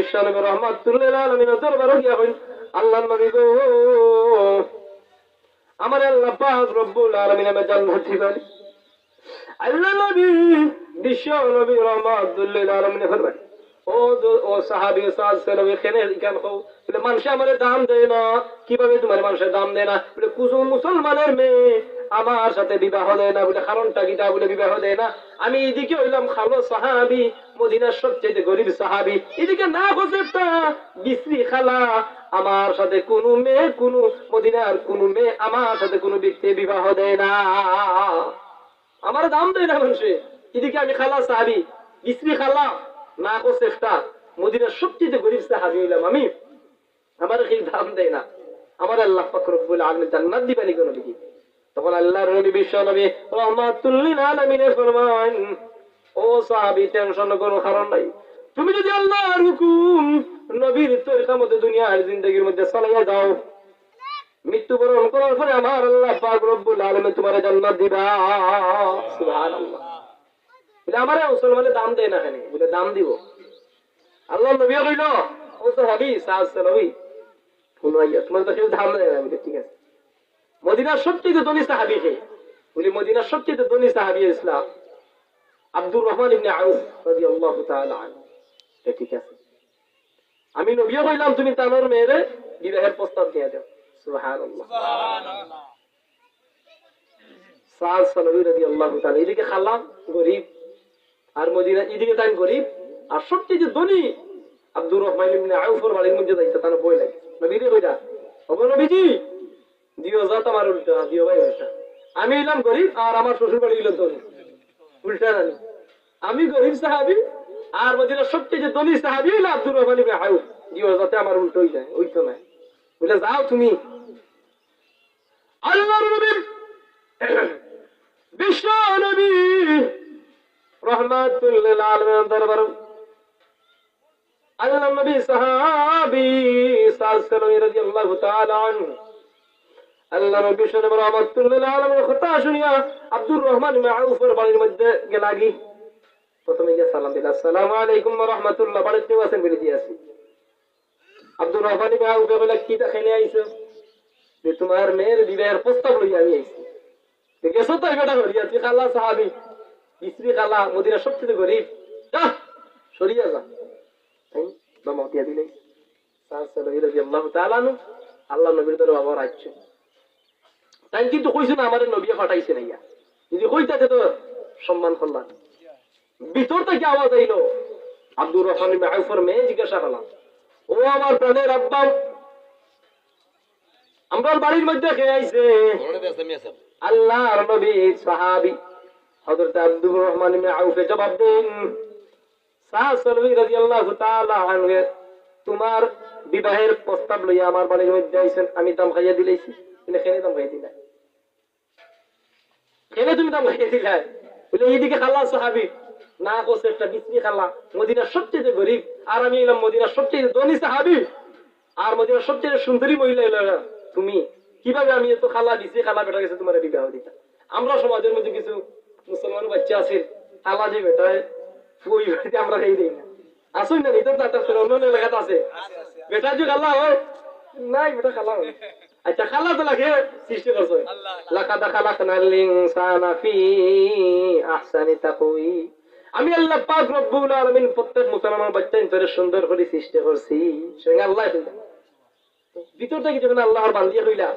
বিশ্বনবী রাহমাতুল লিল আলামিন দরবারে গিয়া কইন আল্লাহর নবী গো আমার আল্লাহ পাক রব্বুল আলামিন আমাকে জান্নাত দিবেন। আল্লাহ নবী বিশ্বনবী রাহমাতুল লিল আলামিন ফরমান ও সাহাবী সাল্লাল্লাহু আলাইহি কেন কও বলে মানুষ আমারে দাম দেয় না। কিভাবে তোমার মানুষের দাম দেয় না? বলে কুসুম মুসলমানের মেয়ে আমার সাথে বিবাহ দেয় না। বলে কারণটা কি? তা বলে বিবাহ দেয় না, আমি এদিকে হইলাম খালো সাহাবী, মদিনার সবচেয়ে গরিব সাহাবী, এদিকে না হজরতটা বিশ্রী খালা, আমার সাথে কোনো মেয়ে, কোনো মদিনার কোনো মেয়ে আমার সাথে কোনো ব্যক্তি বিবাহ দেয় না, আমার দাম দেয় না মানুষে। এদিকে আমি খালা সাহাবী, বিশ্রী খালা, না কো চেষ্টা, মদিনার সবচেয়ে গরিব সাহাবী হইলাম আমি, আমার কি দাম দেয় না। আমার আল্লাহ পাক রব্বুল আলামিন জান্নাত দিবেন কোন দিকে। তখন আল্লাহর নবী বিশ্ব নবী রাহমাতুল লিল আলামিন ফরমান ও সাহাবী টেনশন করো কারণ নাই, তুমি যদি আল্লাহর হুকুম নবীর তরিকা মতে দুনিয়ার জিন্দেগীর মধ্যে চালাইয়া যাও, মৃত্যুবরণ করার পরে আমার আল্লাহ পাক রব্বুল আলামিন তোমার জান্নাত দিবা। সুবহানাল্লাহ। বলে আমারে মুসলমানের দাম দেয় না কেন? বলে দাম দিব। আল্লাহ নবী কইল ও সাহাবী সাল্লাল্লাহু আলাইহি তোমার তো কেউ দাম দেয় না। বলে ঠিক আছে। মদিনার সবচেয়ে ধনী সাহাবী কে? বলে মদিনার সবচেয়ে ধনী সাহাবী ইসলাম আব্দুর রহমান ইবনে আউফ রাদিয়াল্লাহু তাআলা আনহু। ঠিক আছে, আমি নবী কইলাম তুমি তানোর মেয়েরে বিবাহের প্রস্তাব দিয়ে দাও। সুবহানাল্লাহ সুবহানাল্লাহ। সাল্লাল্লাহু রাদিয়াল্লাহু তাআলা এদিকে খালাম গরিব, আর মদিনা এদিকে তাই গরিব, আর সবচেয়ে ধনী আব্দুর রহমান ইবনে আউফের বাড়ির মধ্যে যাইতে তার বই লাগে। নবীরে কইরা ওগো নবীজি দিও যা তোমার উল্টা দিও ভাই উল্টা, আমি এলাম গরিব আর আমার শ্বশুর বাড়ি গেল ধনী, উল্টা জানি। আমি গরিব সাহাবী আর মদিনার সবচেয়ে ধনী সাহাবী হইল আব্দুর রহমান ইবনে আউফ, দিও যাতে আমার উল্টো হই যায়, ওই তো না। বলে যাও তুমি। আল্লাহর নবী বিশ্ব নবী রাহমাতুল লিল আলামিন দরবার আল্লাহর নবী সাহাবী সাল্লাল্লাহু রাদিয়াল্লাহু তাআলা আনহু আল্লাহ নবী শুনে রাহমাতুল লিল আলামিনের কথা শুনিয়া আব্দুর রহমান ইবনে আউফের বাড়ির মধ্যে গেলাগি। প্রথমে গিয়ে সালাম দিল, আসসালামু আলাইকুম ওয়া রাহমাতুল্লাহ, বাড়িতে আছেন বলে দিয়েছি। আব্দুর রহমান ইবনে আউফ বলে কি দেখাইলে আইছো? যে তোমার মেয়ের বিবাহের প্রস্তাব লইয়া আমি আইছি। গেছো তো বেটা হরিয়া, তুই খালা সাহাবী, বিশ্রী খালা, মদিনার সবচেয়ে গরিব, যা সরিয়া যা। দমক দিয়া দিলেন সাল্লাল্লাহু রাদিয়াল্লাহু তাআলা আনহু। আল্লাহ নবীর দরবারে আবার আসছে। তাই কিন্তু কইছে না আমাদের নবী পাঠাইছে না, ইয়া যদি কইতাতে তো সম্মান করলাম। ভিতর থেকে আওয়াজ আইলো, আব্দুর রহমান ইবনে আউফের মেয়ে জিজ্ঞাসা করলাম, ও আমার প্রাণের আব্বা, আমরা বাড়ির মধ্যে কে আইছে? আল্লাহর নবী সাহাবী হযরত আব্দুর রহমান ইবনে আউফ জবাব দেন, সাল্লাল্লাহু রাদিয়াল্লাহু তাআলা আনহু তোমার বিবাহের প্রস্তাব লইয়া আমার বাড়ির মধ্যে আইছেন, আমি দাম খাইয়া দিলাইছি। তুমি কেন দাম খাইয়া দিলা? কেন তুমি দাম খাইয়া দিলা? বলে এইদিকে খালা সাহাবী, না কোসে একটা বিশ্রী খালা, মদিনার সবচেয়ে গরিব, আর আমি এলাম মদিনার সবচেয়ে ধনী সাহাবী, আর মদিনার সবচেয়ে সুন্দরী মহিলা এলাম তুমি, কিভাবে আমি এত খালা বিশ্রী খালা বেটা গেছে তোমার বিবাহ দিতা? আমরা সমাজের মধ্যে কিছু মুসলমান বাচ্চা আছে, খালা যে বেটায় ওই বাড়িতে আমরা খাই দিই না, আসুন না নিত না, তার অন্য এলাকাতে আছে বেটা যে খালা হয় নাই, বেটা খালা হয়। আচ্ছা খালা তো লাগে সৃষ্টি করছে, লাকাদ খালাকনাল ইনসানা ফি আহসানি তাকওয়িম, আমি আল্লাহ পাক রব্বুল আলামিন প্রত্যেক মুসলমান বাচ্চা ইন্তরে সুন্দর করে সৃষ্টি করছি। সঙ্গে আল্লাহ ভিতর থেকে যখন আল্লাহর বান্দিয়া হইলা